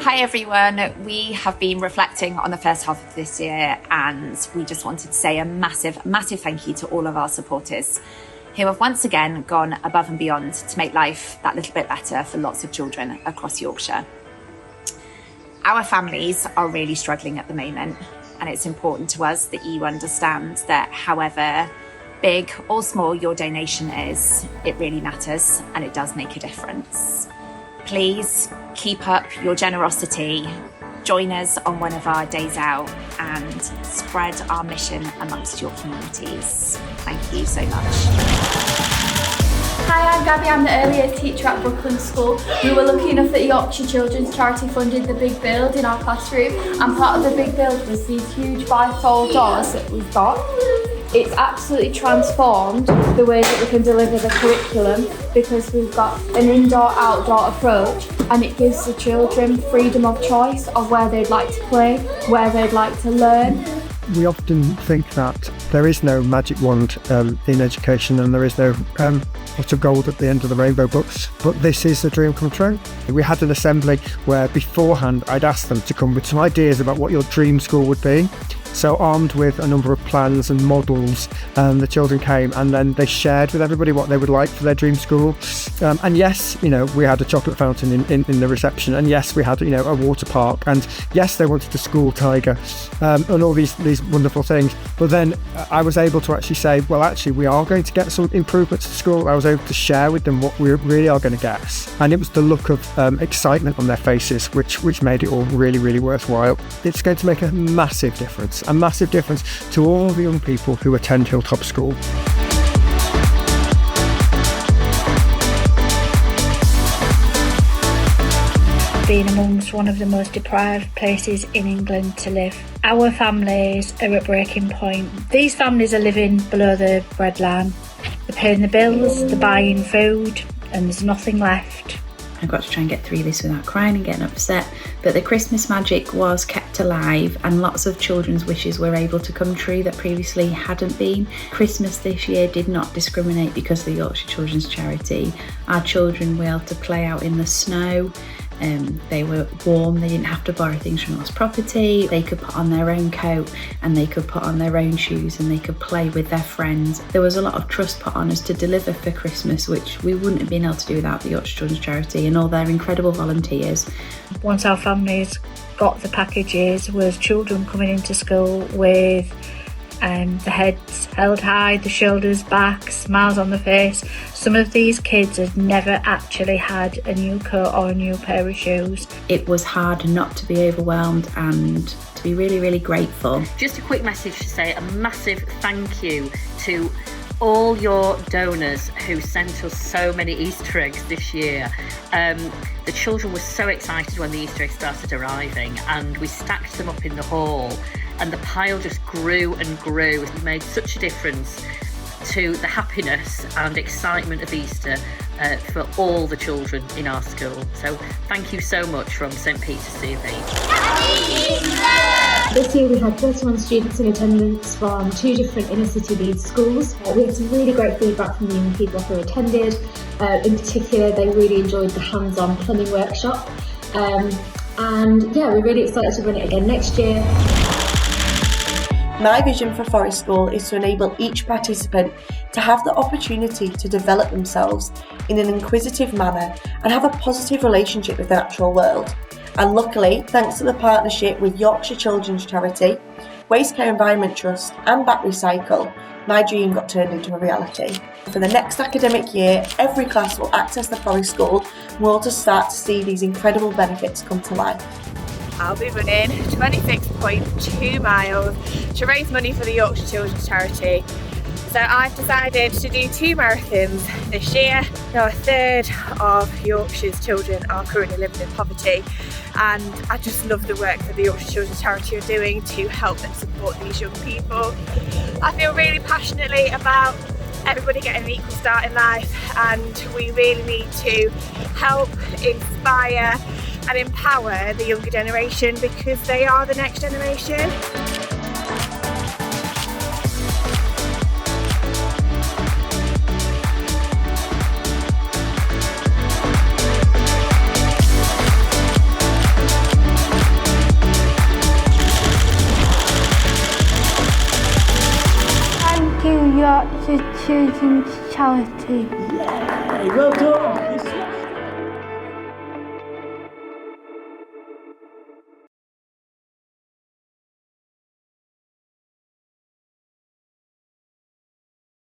Hi everyone, we have been reflecting on the first half of this year and we just wanted to say a massive thank you to all of our supporters who have once again gone above and beyond to make life that little bit better for lots of children across Yorkshire. Our families are really struggling at the moment, and it's important to us that you understand that however big or small your donation is, it really matters and it does make a difference. Please keep up your generosity, join us on one of our days out and spread our mission amongst your communities. Thank you so much. Hi, I'm Gabby, I'm the early years teacher at Brooklyn School. We were lucky enough that Yorkshire Children's Charity funded the big build in our classroom, and part of the big build was these huge bifold doors that we've got. It's absolutely transformed the way that we can deliver the curriculum because we've got an indoor-outdoor approach, and it gives the children freedom of choice of where they'd like to play, where they'd like to learn. We often think that there is no magic wand in education and there is no pot of gold at the end of the rainbow books, but this is a dream come true. We had an assembly where beforehand I'd asked them to come with some ideas about what your dream school would be. So armed with a number of plans and models, the children came and then they shared with everybody what they would like for their dream school. And yes, we had a chocolate fountain in the reception, and yes, we had, a water park, and yes, they wanted a school tiger, and all these wonderful things. But then I was able to actually say, well, actually, we are going to get some improvements to school. I was able to share with them what we really are going to get. And it was the look of excitement on their faces, which made it all really, really worthwhile. It's going to make a massive difference to all the young people who attend Hilltop School. Being amongst one of the most deprived places in England to live. Our families are at breaking point. These families are living below the breadline. They're paying the bills, they're buying food, and there's nothing left. I got to try and get through this without crying and getting upset, but the Christmas magic was kept alive and lots of children's wishes were able to come true that previously hadn't been. Christmas this year did not discriminate because of the Yorkshire Children's Charity. Our children were able to play out in the snow. They were warm, they didn't have to borrow things from lost property, they could put on their own coat and they could put on their own shoes and they could play with their friends. There was a lot of trust put on us to deliver for Christmas, which we wouldn't have been able to do without the Yorkshire Children's Charity and all their incredible volunteers. Once our families got the packages, was children coming into school with the heads held high, the shoulders back, smiles on the face. Some of these kids had never actually had a new coat or a new pair of shoes. It was hard not to be overwhelmed and to be really, really grateful. Just a quick message to say a massive thank you to all your donors who sent us so many Easter eggs this year. The children were so excited when the Easter eggs started arriving, and we stacked them up in the hall and the pile just grew and grew. It made such a difference to the happiness and excitement of Easter for all the children in our school. So thank you so much from St Peter's C of E. This year we had 31 students in attendance from 2 different inner city Leeds schools. We had some really great feedback from the young people who attended. In particular, they really enjoyed the hands-on plumbing workshop. And yeah, we're really excited to run it again next year. My vision for Forest School is to enable each participant to have the opportunity to develop themselves in an inquisitive manner and have a positive relationship with the natural world. And luckily, thanks to the partnership with Yorkshire Children's Charity, Waste Care Environment Trust and Back Recycle, my dream got turned into a reality. For the next academic year, every class will access the Forest School and we'll to start to see these incredible benefits come to life. I'll be running 26.2 miles to raise money for the Yorkshire Children's Charity. So I've decided to do 2 marathons this year. Now, a third of Yorkshire's children are currently living in poverty, and I just love the work that the Yorkshire Children's Charity are doing to help and support these young people. I feel really passionately about everybody getting an equal start in life, and we really need to help inspire and empower the younger generation because they are the next generation. Yorkshire Children's Charity. Yay, well done.